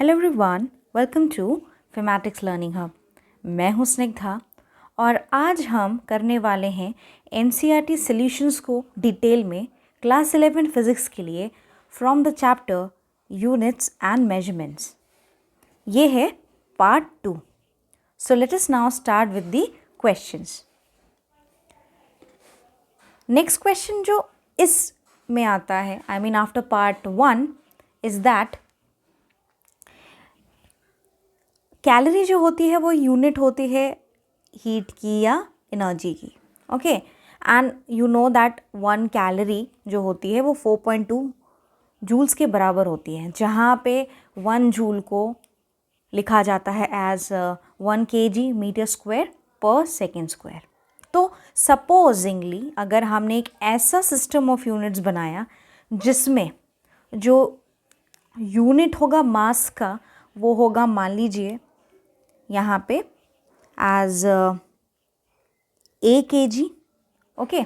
Hello everyone, welcome to Fematics learning hub. मैं हूं स्निग्धा और आज हम करने वाले हैं एनसीईआरटी सॉल्यूशंस को डिटेल में क्लास 11 फिजिक्स के लिए from the chapter units and measurements. ये है part 2। So let us now start with the questions. Next question जो इस में आता है, I mean after part 1, is that calorie जो होती है वो यूनिट होती है हीट की या एनर्जी की। Okay, and you know that 1 calorie जो होती है वो 4.2 जूल्स के बराबर होती है, जहाँ पे 1 जूल को लिखा जाता है as 1 kg metre square per second square. तो सपोजिंगली अगर हमने एक ऐसा सिस्टम ऑफ यूनिट्स बनाया जिसमें जो यूनिट होगा मास का वो होगा, मान लीजिए यहाँ पे एज kg। ओके,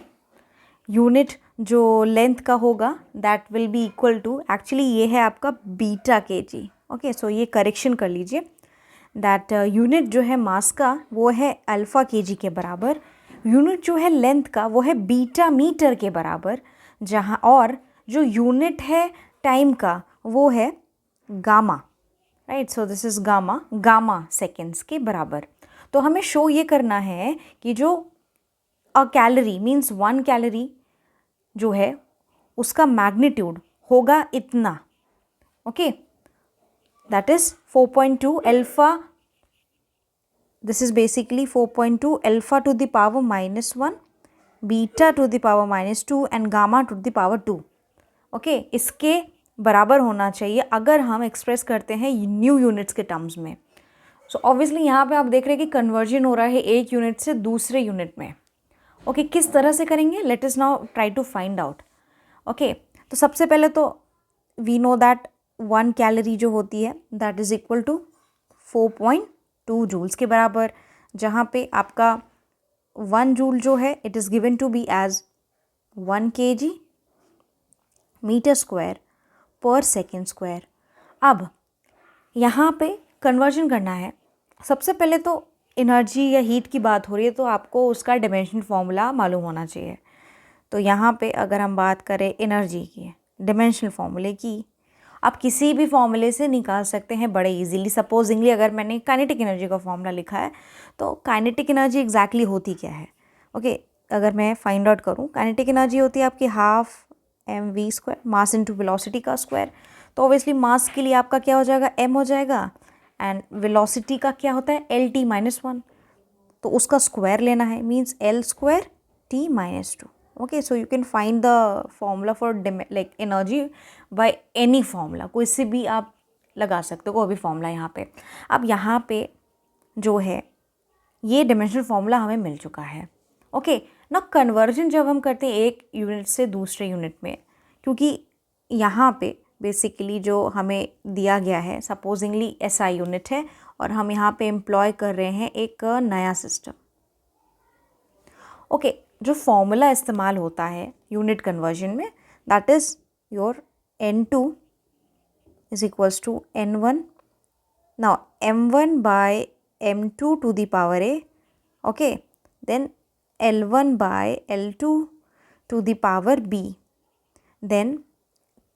यूनिट जो लेंथ का होगा that will be equal to, actually ये है आपका बीटा kg। ओके, सो ये करेक्शन कर लीजिए दैट यूनिट जो है मास का वो है अल्फ़ा kg के बराबर, यूनिट जो है लेंथ का वो है बीटा मीटर के बराबर, जहाँ और जो यूनिट है टाइम का वो है gamma. Right, so this is gamma seconds के बराबर। तो हमें शो ये करना है कि जो अ कैलोरी मीन्स 1 कैलोरी जो है उसका मैग्नीट्यूड होगा इतना। Okay, that is 4.2 alpha, this is basically 4.2 alpha two the power -1, beta two the power -2 and gamma two the power 2। Okay, इसके बराबर होना चाहिए अगर हम एक्सप्रेस करते हैं न्यू यूनिट्स के टर्म्स में। सो ऑब्वियसली यहाँ पे आप देख रहे हैं कि कन्वर्जन हो रहा है एक यूनिट से दूसरे यूनिट में। ओके, किस तरह से करेंगे, let us now try to find out. Okay, तो सबसे पहले तो वी नो दैट 1 कैलोरी जो होती है that is equal to 4.2 joules के बराबर, जहाँ पे आपका 1 जूल जो है it is given to be as 1 kg metre square per second square. अब यहाँ पे कन्वर्जन करना है। सबसे पहले तो एनर्जी या हीट की बात हो रही है तो आपको उसका डायमेंशन फॉर्मूला मालूम होना चाहिए। तो यहाँ पे अगर हम बात करें एनर्जी की डायमेंशनल फॉर्मूले की, आप किसी भी फॉर्मूले से निकाल सकते हैं बड़े इजीली। सपोजिंगली अगर मैंने काइनेटिक एनर्जी का फॉर्मूला लिखा है तो काइनेटिक एनर्जी एग्जैक्टली होती क्या है। ओके, अगर मैं फाइंड आउट करूँ, काइनेटिक एनर्जी होती है आपकी half mv², mass into velocity का स्क्वायर। तो ऑब्वियसली मास के लिए आपका क्या हो जाएगा, m हो जाएगा, एंड वेलोसिटी का क्या होता है lt-1, तो उसका स्क्वायर लेना है, means l² t-2। Okay, so you can find the formula for like energy by any formula, कोई से भी आप लगा सकते हो कोई भी फॉर्मूला यहाँ पे। अब यहाँ पे जो है ये डायमेंशनल फॉर्मूला हमें मिल चुका है। ओके, ना कन्वर्जन जब हम करते हैं एक यूनिट से दूसरे यूनिट में, क्योंकि यहाँ पे बेसिकली जो हमें दिया गया है सपोजिंगली SI यूनिट है और हम यहाँ पे एम्प्लॉय कर रहे हैं एक नया सिस्टम। ओके, जो फॉर्मूला इस्तेमाल होता है यूनिट कन्वर्जन में that is your N2 is equals to N1, now M1 by M2 to the power A। Okay, then L1 by L2 to the power B, then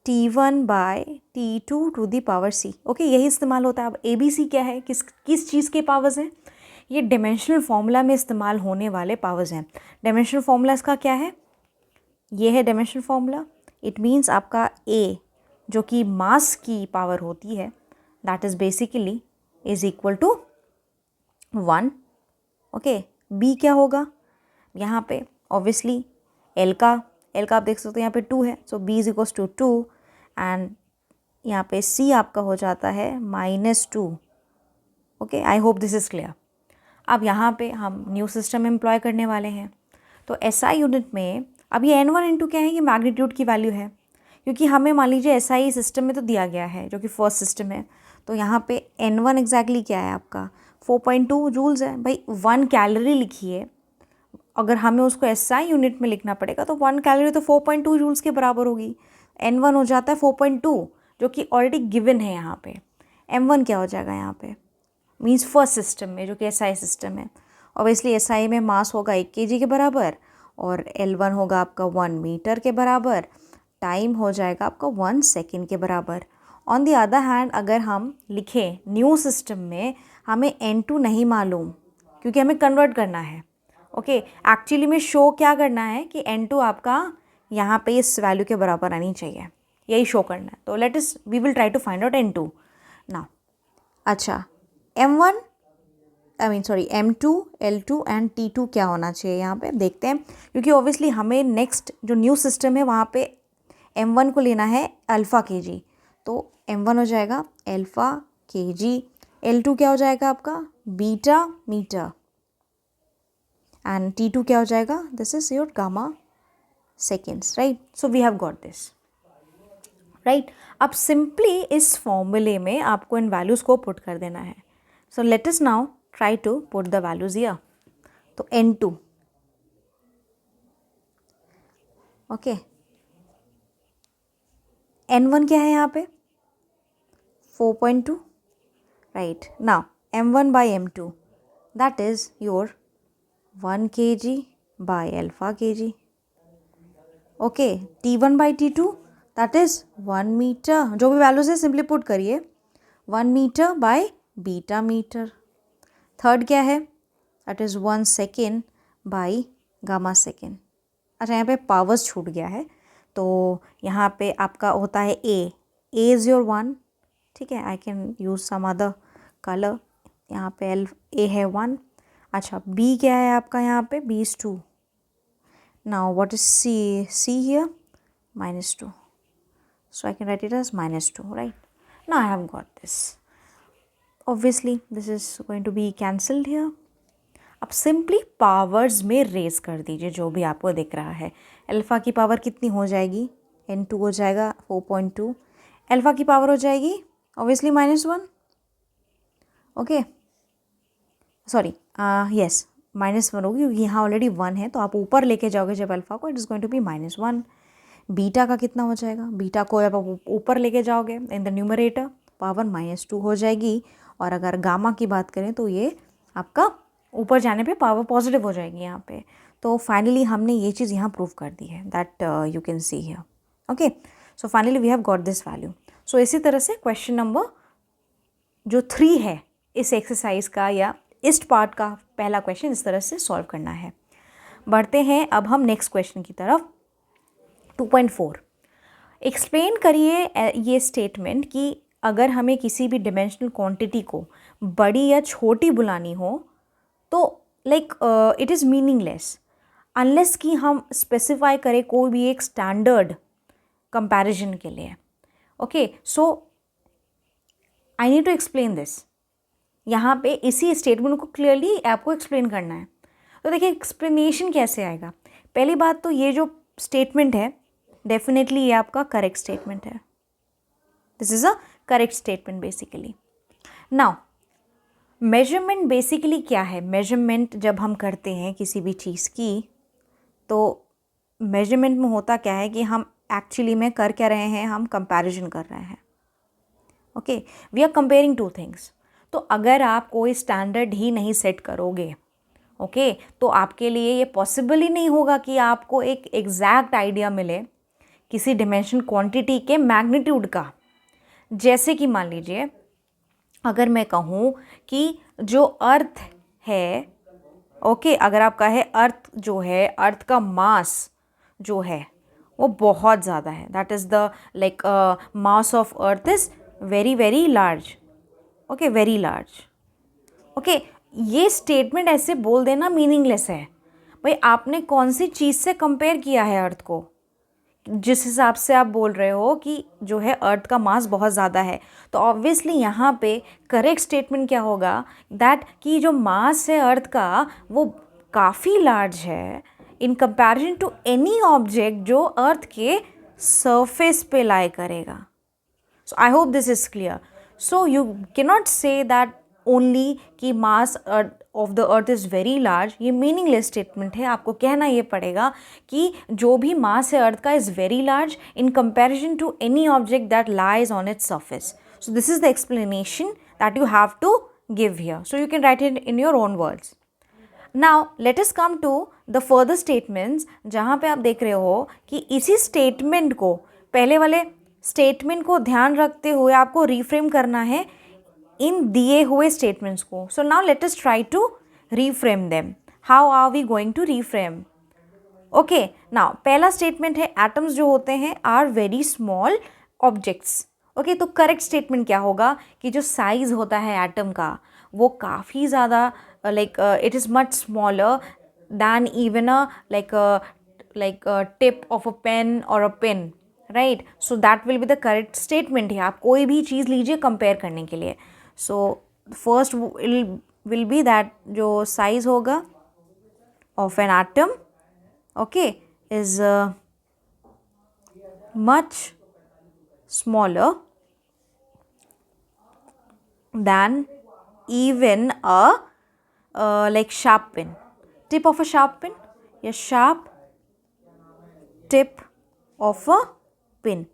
T1 by T2 to the power C। Okay, यही इस्तेमाल होता है। अब ABC क्या है, किस चीज़ के powers हैं, ये डायमेंशनल फॉर्मूला में इस्तेमाल होने वाले पावर्स हैं। डायमेंशनल फॉर्मूला इसका क्या है, ये है डायमेंशनल फॉर्मूला। इट मीन्स आपका A जो कि मास की पावर होती है that is basically is equal to 1। Okay, B क्या होगा, यहाँ पे ऑब्वियसली L का आप देख सकते हो यहाँ पे 2 है, so B is equals to 2 and यहाँ पे C आपका हो जाता है -2। Okay, I hope this is clear. अब यहाँ पे हम न्यू सिस्टम एम्प्लॉय करने वाले हैं। तो SI यूनिट में अब ये N1 N2 क्या है, ये मैग्नीट्यूड की वैल्यू है, क्योंकि हमें मान लीजिए SI सिस्टम में तो दिया गया है जो कि फर्स्ट सिस्टम है। तो यहाँ पे N1 एग्जैक्टली क्या है आपका 4.2 जूल्स है। भाई 1 कैलोरी लिखिए, अगर हमें उसको SI यूनिट में लिखना पड़ेगा तो 1 कैलोरी तो 4.2 जूल्स के बराबर होगी। N1 हो जाता है 4.2 जो कि ऑलरेडी गिवन है यहाँ पे। m1 क्या हो जाएगा यहाँ पे, मीन्स फर्स्ट सिस्टम में जो कि SI सिस्टम है। ऑब्वियसली SI में मास होगा 1 kg के बराबर और L1 होगा आपका 1 मीटर के बराबर, टाइम हो जाएगा आपका 1 सेकेंड के बराबर। ऑन द अदर हैंड अगर हम लिखें न्यू सिस्टम में, हमें N2 नहीं मालूम क्योंकि हमें कन्वर्ट करना है। ओके, एक्चुअली में शो क्या करना है कि N2 आपका यहाँ पे इस वैल्यू के बराबर आनी चाहिए, यही शो करना है। तो let us we will try to find out N2 now. अच्छा, M1 M2, L2 and T2 क्या होना चाहिए यहाँ पे देखते हैं, क्योंकि ऑब्वियसली हमें नेक्स्ट जो न्यू सिस्टम है वहाँ पे M1 को लेना है अल्फ़ा kg, तो M1 हो जाएगा अल्फ़ा kg, L2 क्या हो जाएगा आपका बीटा मीटर एंड T2 क्या हो जाएगा, this is your gamma seconds, right. So we have got this, right. अब सिंपली इस फॉर्मूले में आपको इन वैल्यूज़ को पुट कर देना है। So let us now try to put the values here. तो N2, ओके, N1 क्या है यहाँ पे 4.2, right. Now M1 by M2 that is your 1 kg by alpha kg, okay. T1 by T2 that is 1 metre, जो भी values है simply put करिए, 1 metre by beta metre. Third क्या है, that is 1 second by gamma second. अच्छा, यहाँ पे powers छूट गया है, तो यहाँ पे आपका होता है A इज़ योर 1, ठीक है। I can use some other colour, यहाँ पे A है 1। अच्छा, B क्या है आपका यहाँ पे, B is 2। Now what is C here -2, so I can write it as -2, right? Now I have got this. Obviously this is going to be cancelled here. अब सिंपली पावर्स में raise कर दीजिए जो भी आपको दिख रहा है। अल्फ़ा की पावर कितनी हो जाएगी, N2 हो जाएगा 4.2, अल्फ़ा की पावर हो जाएगी ऑब्वियसली -1, ओके, सॉरी यस -1 होगी क्योंकि यहाँ ऑलरेडी 1 है, तो आप ऊपर लेके जाओगे जब अल्फ़ा को, it is going to be -1। Beta का कितना हो जाएगा, बीटा को जब आप ऊपर लेके जाओगे इन द न्यूमरेटर, पावर -2 हो जाएगी। और अगर गामा की बात करें तो ये आपका ऊपर जाने पे पावर पॉजिटिव हो जाएगी यहाँ पे। तो फाइनली हमने ये चीज़ यहाँ प्रूव कर दी है, that you can see here, okay. So finally we have got this value. So इसी तरह से क्वेश्चन नंबर जो 3 है इस एक्सरसाइज का या इस पार्ट का पहला क्वेश्चन इस तरह से सॉल्व करना है। बढ़ते हैं अब हम नेक्स्ट क्वेश्चन की तरफ। 2.4, एक्सप्लेन करिए ये स्टेटमेंट कि अगर हमें किसी भी डिमेंशनल क्वांटिटी को बड़ी या छोटी बुलानी हो तो like it is meaningless unless कि हम स्पेसिफाई करें कोई भी एक स्टैंडर्ड कंपैरिजन के लिए, okay. So I need to explain this, यहाँ पे इसी स्टेटमेंट को क्लियरली आपको एक्सप्लेन करना है। तो देखिए एक्सप्लेनेशन कैसे आएगा। पहली बात तो ये जो स्टेटमेंट है डेफिनेटली ये आपका करेक्ट स्टेटमेंट है, this is a correct statement basically. Now measurement basically क्या है, मेजरमेंट जब हम करते हैं किसी भी चीज़ की तो मेजरमेंट में होता क्या है कि हम एक्चुअली में कर क्या रहे हैं, हम कंपैरिजन कर रहे हैं, okay. We are comparing two things. तो अगर आप कोई स्टैंडर्ड ही नहीं सेट करोगे, ओके, तो आपके लिए ये पॉसिबल ही नहीं होगा कि आपको एक एग्जैक्ट आइडिया मिले किसी डिमेंशन क्वांटिटी के मैग्नीट्यूड का। जैसे कि मान लीजिए अगर मैं कहूँ कि जो अर्थ है, ओके, अगर आप कहे अर्थ जो है, अर्थ का मास जो है वो बहुत ज़्यादा है, that is the like mass of earth is very very large, okay, very large, okay. ये स्टेटमेंट ऐसे बोल देना मीनिंगलेस है। भाई आपने कौन सी चीज़ से कंपेयर किया है अर्थ को, जिस हिसाब से आप बोल रहे हो कि जो है अर्थ का मास बहुत ज़्यादा है। तो ऑब्वियसली यहाँ पे करेक्ट स्टेटमेंट क्या होगा, दैट कि जो मास है अर्थ का वो काफ़ी लार्ज है in comparison to any object जो अर्थ के सरफेस पे लाई करेगा। So I hope this is clear. So you cannot say that only कि mass of the earth is very large, ये मीनिंगलेस स्टेटमेंट है। आपको कहना ये पड़ेगा कि जो भी मास है अर्थ का is very large in comparison to any object that lies on its surface. So this is the explanation that you have to give here. So you can write it in your own words. Now let us come to the further statements, जहाँ पे आप देख रहे हो कि इसी statement को, पहले वाले स्टेटमेंट को ध्यान रखते हुए आपको रिफ्रेम करना है इन दिए हुए स्टेटमेंट्स को. So now let us try to reframe them. How are we going to reframe? Okay, now पहला स्टेटमेंट है एटम्स जो होते हैं are very small objects. Okay, तो करेक्ट स्टेटमेंट क्या होगा कि जो साइज होता है एटम का वो काफ़ी ज़्यादा like it is much smaller than even a like tip of a pen और a pen, right? So that will be the correct statement है. आप कोई भी चीज़ लीजिए कंपेयर करने के लिए. So first will be that जो साइज होगा of an atom, okay, is much smaller than even a like sharp pen. Tip of a sharp pen, या sharp tip of a pin.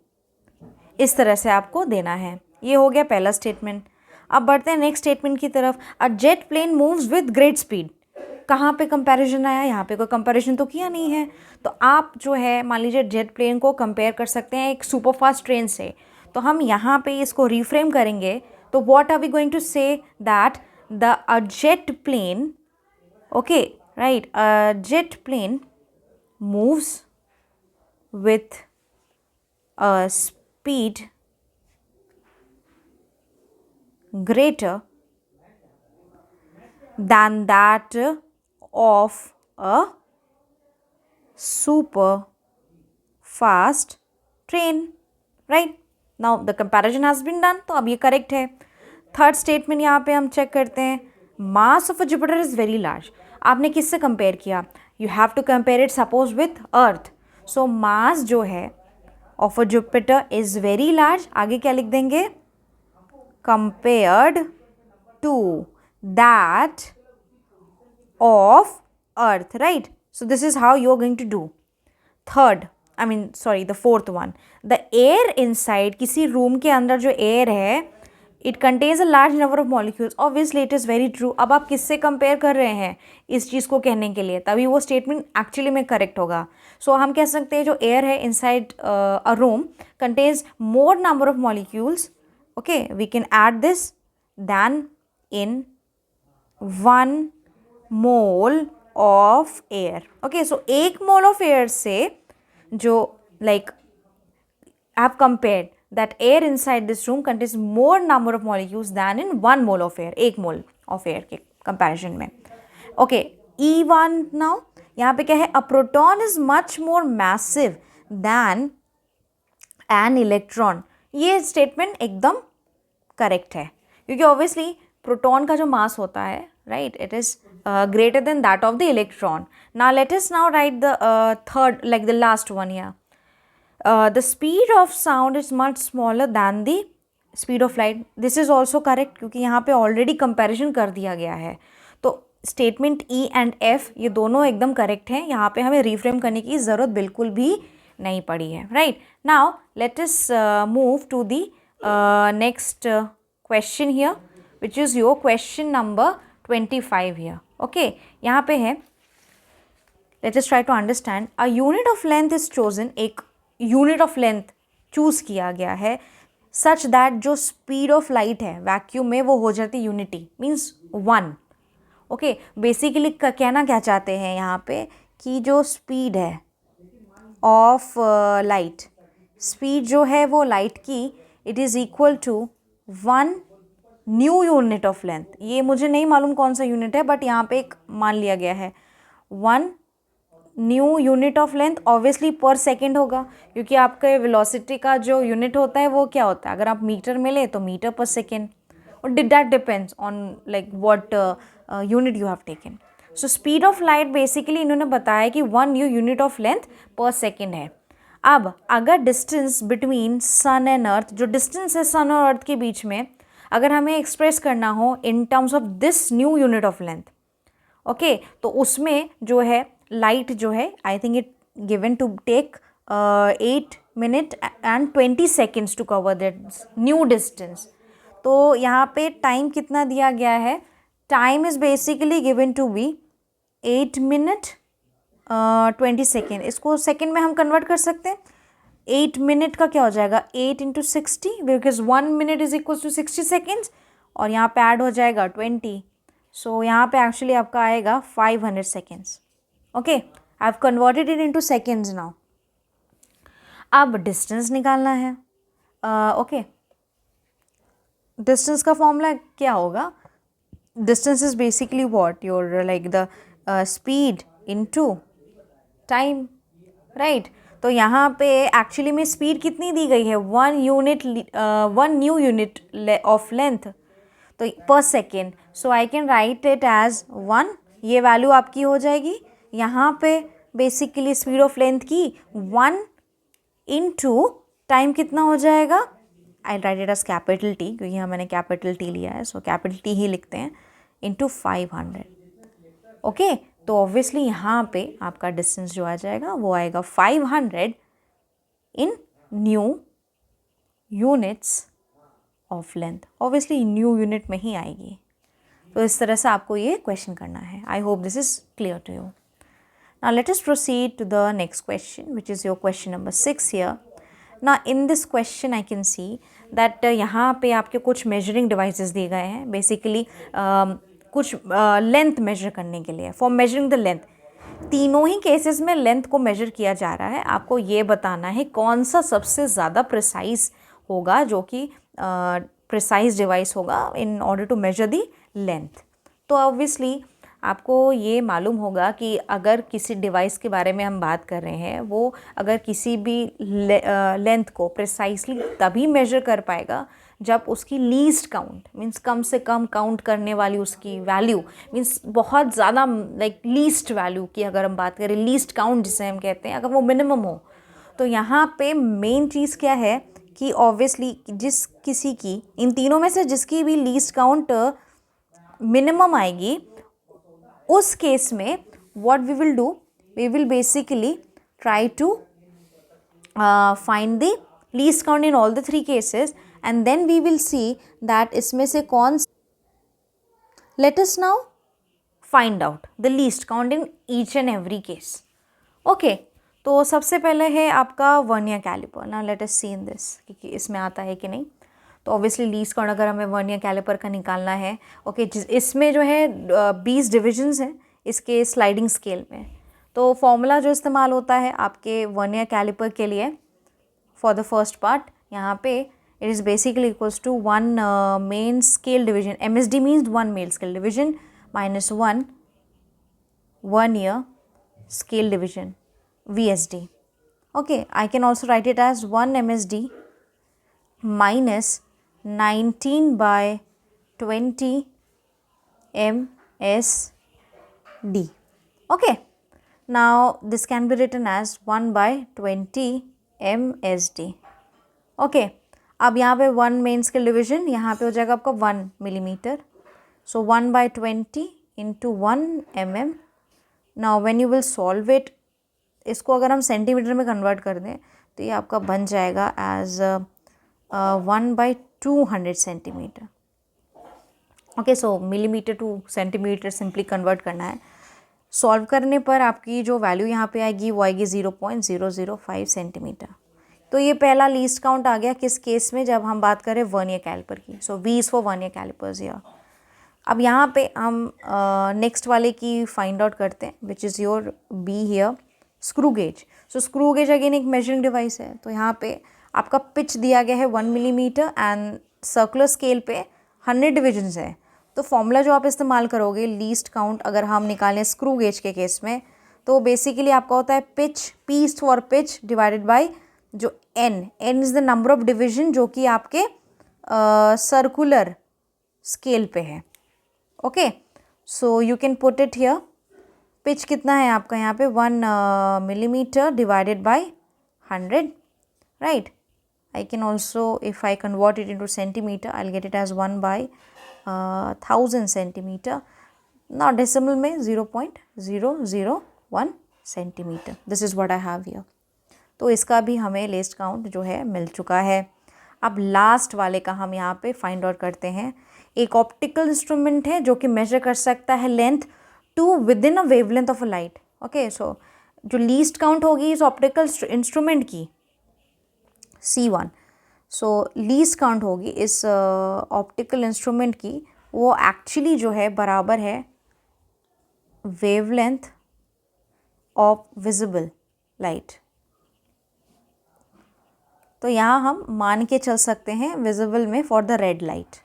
इस तरह से आपको देना है. ये हो गया पहला स्टेटमेंट. अब बढ़ते हैं नेक्स्ट स्टेटमेंट की तरफ. A jet plane moves with great speed. कहाँ पे कंपैरिजन आया? यहाँ पे कोई कंपैरिजन तो किया नहीं है. तो आप जो है मान लीजिए जेट प्लेन को कंपेयर कर सकते हैं एक सुपर फास्ट ट्रेन से. तो हम यहाँ पे इसको रिफ्रेम करेंगे. तो what are we going to say that the a jet plane, okay right, a jet plane moves with a speed greater than that of a super fast train, right? Now the comparison has been done, तो अब ये correct है. Third statement यहाँ पे हम check करते हैं. Mass of a Jupiter is very large. आपने किससे कंपेयर किया? You have to compare it suppose with earth. So mass जो है of a Jupiter is very large. आगे क्या लिख देंगे? compared to that of earth, right? So this is how you're going to do. The fourth one, the air inside, किसी room के अंदर जो एयर है, it contains a large number of molecules. Obviously it is very true. अब आप किससे compare कर रहे हैं इस चीज़ को कहने के लिए, तभी वो स्टेटमेंट एक्चुअली में करेक्ट होगा. सो हम कह सकते हैं जो एयर है inside a room contains more number of molecules. Okay, we can add this than in 1 mole of air. Okay, so 1 mole of air से जो like have compared that air inside this room contains more number of molecules than in 1 mole of air. 1 mole of air के comparison में. Okay, E1 now. यहाँ पे क्या है? A proton is much more massive than an electron. ये statement एकदम correct है क्योंकि ऑब्वियसली प्रोटॉन का जो मास होता है, right, it is greater than that of the electron. Now let us now right the third, like the last one here. The speed of sound is much smaller then the speed of light. This is also correct क्योंकि यहाँ पे already comparison कर दिया गया है. तो statement E and F ये दोनों एकदम करेक्ट हैं. यहाँ पे हमें रिफ्रेम करने की ज़रूरत बिल्कुल भी नहीं पड़ी है, right. Now let us move to the next question here, which is your question number 25 here. Okay, यहाँ पे है, let us try to understand. A unit of length is chosen. एक unit of length choose किया गया है such that जो speed of light है vacuum में वो हो जाती यूनिटी, मीन्स 1. ओके, बेसिकली कहना क्या चाहते हैं यहाँ पे कि जो स्पीड है ऑफ लाइट, स्पीड जो है वो लाइट की it is equal to 1 new unit of length. ये मुझे नहीं मालूम कौन सा यूनिट है बट यहाँ पे एक मान लिया गया है 1 new unit of length. Obviously पर सेकेंड होगा क्योंकि आपके वेलोसिटी का जो यूनिट होता है वो क्या होता है, अगर आप मीटर में ले तो मीटर पर सेकेंड, और that depends on like what unit you have taken. So speed of light basically इन्होंने बताया कि 1 new unit of length per second है. अब अगर distance between sun and earth, जो डिस्टेंस है सन और अर्थ के बीच में, अगर हमें एक्सप्रेस करना हो in terms of this new unit of length, okay, तो उसमें जो है लाइट जो है I think it given to take 8 minute and 20 seconds to cover that new distance. तो यहाँ पे टाइम कितना दिया गया है, time is basically given to be 8 minute 20 second. इसको सेकेंड में हम कन्वर्ट कर सकते हैं. 8 मिनट का क्या हो जाएगा, 8 into 60, because 1 minute is equal to 60 seconds, और यहाँ पे ऐड हो जाएगा 20. सो यहाँ पे एक्चुअली आपका आएगा 500 seconds. Okay, I have converted it into seconds now. अब डिस्टेंस निकालना है. ओके, डिस्टेंस का फॉर्मूला क्या होगा, distance is basically what your like the speed into time, right. तो यहाँ पे एक्चुअली में स्पीड कितनी दी गई है, 1 न्यू यूनिट ऑफ लेंथ, तो per second. So I can write it as 1. ये वैल्यू आपकी हो जाएगी. यहाँ पे बेसिकली स्पीड ऑफ लेंथ की 1 इंटू टाइम कितना हो जाएगा, I write it as capital T, क्योंकि यहाँ मैंने कैपिटल टी लिया है, सो कैपिटल टी ही लिखते हैं, इंटू 500. ओके, तो ऑब्वियसली यहाँ पे आपका डिस्टेंस जो आ जाएगा वो आएगा 500 in new units of length. Obviously new unit में ही आएगी. तो इस तरह से आपको ये क्वेश्चन करना है. I hope this is clear to you. Now let us proceed to the next question, which is your question number 6 here. ना in this question I can see that यहाँ पे आपके कुछ मेजरिंग डिवाइसेस दिए गए हैं, बेसिकली कुछ length major करने के लिए, फॉर मेजरिंग द लेंथ. तीनों ही केसेस में लेंथ को मेजर किया जा रहा है. आपको ये बताना है कौन सा सबसे ज़्यादा प्रिसाइज होगा, जो कि प्रिसाइज डिवाइस होगा in order to measure the length. तो ऑब्वियसली आपको ये मालूम होगा कि अगर किसी डिवाइस के बारे में हम बात कर रहे हैं, वो अगर किसी भी लेंथ को प्रिसाइसली तभी मेजर कर पाएगा जब उसकी लीस्ट काउंट, मीन्स कम से कम काउंट करने वाली उसकी वैल्यू, मीन्स बहुत ज़्यादा लाइक लीस्ट वैल्यू की अगर हम बात करें, लीस्ट काउंट जिसे हम कहते हैं, अगर वो मिनिमम हो. तो यहाँ पे मेन चीज़ क्या है कि ऑब्वियसली जिस किसी की, इन तीनों में से जिसकी भी लीस्ट काउंट मिनिमम आएगी, उस केस में what we will do, we will basically try to find the least count in all the 3 cases, and then we will see that इसमें से कौन. Let us now find out the least count in each and every case. Okay, तो सबसे पहले है आपका vernier calliper. Now let us see in this कि इसमें आता है कि नहीं. तो ऑब्वियसली लीस्ट काउंट अगर हमें वर्नियर कैलिपर का निकालना है, ओके, इसमें जो है 20 डिविजन्स हैं इसके स्लाइडिंग स्केल में. तो फॉर्मूला जो इस्तेमाल होता है आपके वर्नियर कैलिपर के लिए फॉर द फर्स्ट पार्ट, यहाँ पे it is basically equals to 1 main scale division. MSD means 1 main scale division minus 1 vernier scale division, VSD. Okay, I can also write it as 1 MSD minus 19 by 20 MSD. Okay, now this can be written as 1 by 20 MSD. Okay, अब यहाँ पे 1 main scale division, यहाँ पे हो जाएगा आपका 1 millimetre. So 1 by 20 into 1 mm. Now when you will solve it, इसको अगर हम सेंटीमीटर में कन्वर्ट कर दें तो ये आपका बन जाएगा as 1 by 200 centimetre. Okay, so millimetre to centimetre simply convert करना है. सॉल्व करने पर आपकी जो वैल्यू यहाँ पे आएगी वो आएगी 0.005 सेंटीमीटर. तो ये पहला लीस्ट काउंट आ गया किस केस में, जब हम बात करें वर्नियर कैलिपर की. So V is for vernier callipers here. अब यहाँ पे हम नेक्स्ट वाले की फाइंड आउट करते हैं, विच is your B here, screw gauge. So screw gauge again एक मेजरिंग डिवाइस है. तो यहाँ पे आपका पिच दिया गया है 1 मिलीमीटर एंड सर्कुलर स्केल पे 100 डिविजन्स है. तो फॉर्मूला जो आप इस्तेमाल करोगे लीस्ट काउंट अगर हम निकालें स्क्रू गेज के केस में, तो बेसिकली आपका होता है pitch, P is for pitch divided by जो N is the number of division जो कि आपके सर्कुलर स्केल पे है. Okay, so you can put it here. Pitch कितना है आपका यहाँ पे 1 millimetre divided by 100, right. I can also if I convert it into centimetre I will get it as 1 by 1000 centimetre. ना डेसिमल में 0.001 centimetre. This is what I have here. तो इसका भी हमें लीस्ट काउंट जो है मिल चुका है। अब लास्ट वाले का हम यहाँ पे फाइंड आउट करते हैं। एक ऑप्टिकल इंस्ट्रूमेंट है जो कि मेजर कर सकता है length to within a wavelength of a light. Okay, so जो लीस्ट काउंट होगी इस ऑप्टिकल इंस्ट्रूमेंट की C1, सो लीस्ट काउंट होगी इस ऑप्टिकल इंस्ट्रूमेंट की, वो एक्चुअली जो है बराबर है वेवलेंथ ऑफ विजिबल लाइट। तो यहाँ हम मान के चल सकते हैं विजिबल में for the red light.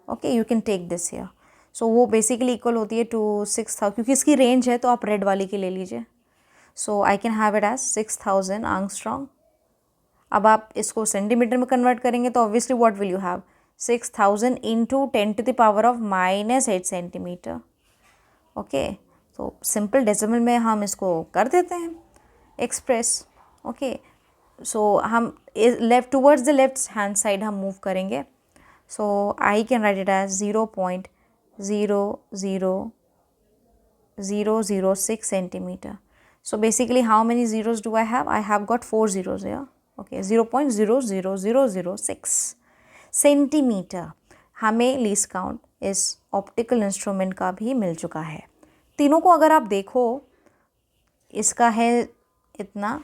Okay, you can take this here. So वो बेसिकली इक्वल होती है टू 6000, क्योंकि इसकी रेंज है तो आप रेड वाली की ले लीजिए। So I can have it as 6000 angstrom. अब आप इसको सेंटीमीटर में कन्वर्ट करेंगे तो obviously what will you have, 6000 into 10⁻⁻8 centimetre. Okay, तो सिंपल डेसिमल में हम इसको कर देते हैं एक्सप्रेस। ओके, सो हम left towards the left hand side हम मूव करेंगे। So I can write it as 0.00006 centimetre. So basically how many zeros do I have? I have got 4 zeros here. Okay, 0.00006 centimetre हमें least count इस optical instrument का भी मिल चुका है। तीनों को अगर आप देखो, इसका है इतना,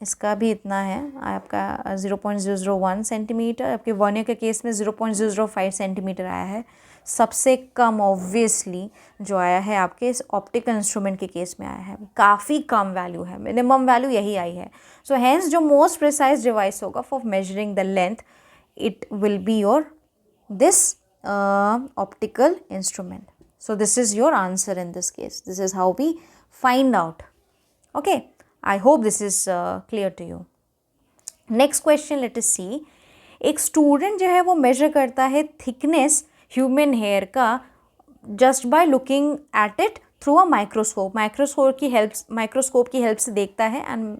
इसका भी इतना है, आपका 0.001 सेंटीमीटर, आपके वर्नियर के केस में 0.005 सेंटीमीटर आया है। सबसे कम ऑब्वियसली जो आया है आपके इस ऑप्टिकल इंस्ट्रूमेंट के केस में आया है, काफ़ी कम वैल्यू है, मिनिमम वैल्यू यही आई है। सो हैंस जो मोस्ट प्रिसाइज डिवाइस होगा for measuring the length, it will be your this optical instrument. So this is your answer in this case. This is how we find out. Okay, I hope this is clear to you. Next question let us see. एक student जो है वो major करता है thickness human hair का just by looking at it through a microscope. Microscope की help से देखता है एंड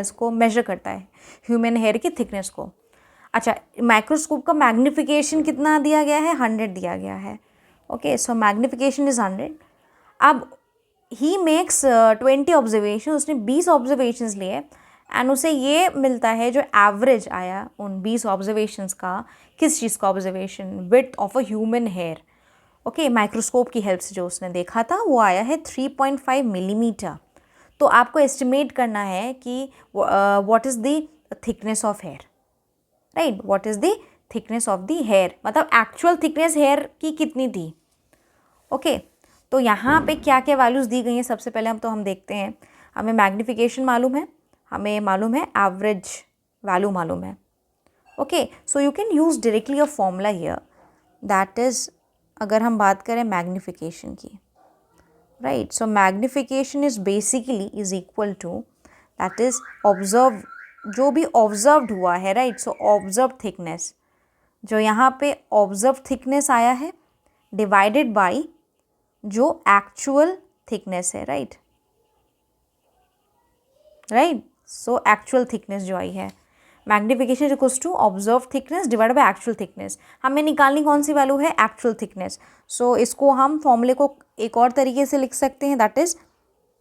इसको मेजर करता है ह्यूमन हेयर की थिकनेस को. अच्छा, माइक्रोस्कोप का मैग्निफिकेशन कितना दिया गया है? 100 दिया गया है. Okay, so magnification is 100. अब ही मेक्स 20 ऑब्जर्वेशन, उसने 20 ऑब्जर्वेशंस लिए एंड उसे ये मिलता है जो एवरेज आया उन 20 ऑब्जर्वेशंस का. किस चीज़ का observation? Width of a human hair. Okay, microscope की हेल्प से जो उसने देखा था वो आया है 3.5 मिलीमीटर. तो आपको एस्टिमेट करना है कि what is the thickness of hair, right? What is the thickness of the hair, मतलब एक्चुअल थिकनेस हेयर की कितनी थी. ओके, तो यहाँ पे क्या क्या वैल्यूज़ दी गई हैं सबसे पहले हम देखते हैं. हमें मैग्नीफिकेशन मालूम है, हमें मालूम है एवरेज वैल्यू मालूम है. Okay, so you can use directly a formula here, that is अगर हम बात करें मैग्नीफिकेशन की, राइट? So magnification is basically is equal to that is observe, जो भी ऑब्जर्व्ड हुआ है, राइट? सो ऑब्जर्व थिकनेस, जो यहाँ पे ऑब्जर्व थिकनेस आया है डिवाइडेड बाय जो एक्चुअल थिकनेस है, राइट? सो एक्चुअल थिकनेस जो आई है, magnification equals to observe thickness divided by actual thickness. हमें निकालनी कौन सी वैल्यू है? Actual thickness. सो इसको हम फॉर्मूले को एक और तरीके से लिख सकते हैं, दैट इज़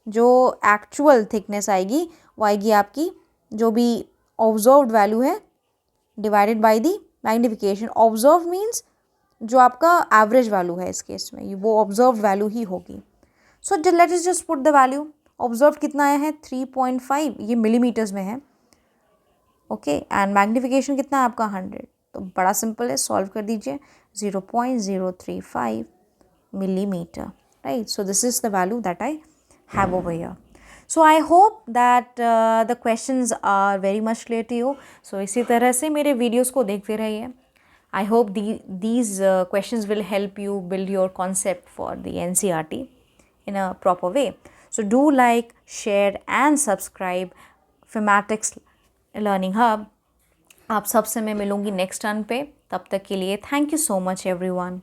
जो एक्चुअल थिकनेस आएगी वो आएगी आपकी जो भी ऑब्जर्व्ड वैल्यू है divided by the magnification. Observe means जो आपका एवरेज वैल्यू है, इस केस में वो ऑब्जर्व वैल्यू ही होगी. सो let us just put the value. Observe कितना आया है? 3.5, ये मिलीमीटर्स में है. ओके, एंड मैग्नीफिकेशन कितना है आपका? 100. तो बड़ा सिंपल है, सॉल्व कर दीजिए. 0.035 millimeter, right? So this is the value that I have over here. So I hope that the questions are very much clear to you. So इसी तरह से मेरे वीडियोस को देखते रहिए. I hope these questions will help you build your concept for the NCERT in a proper way. So do like, share and subscribe Phematics Learning Hub. आप सबसे मैं मिलूँगी नेक्स्ट टर्न पे. तब तक के लिए thank you so much everyone.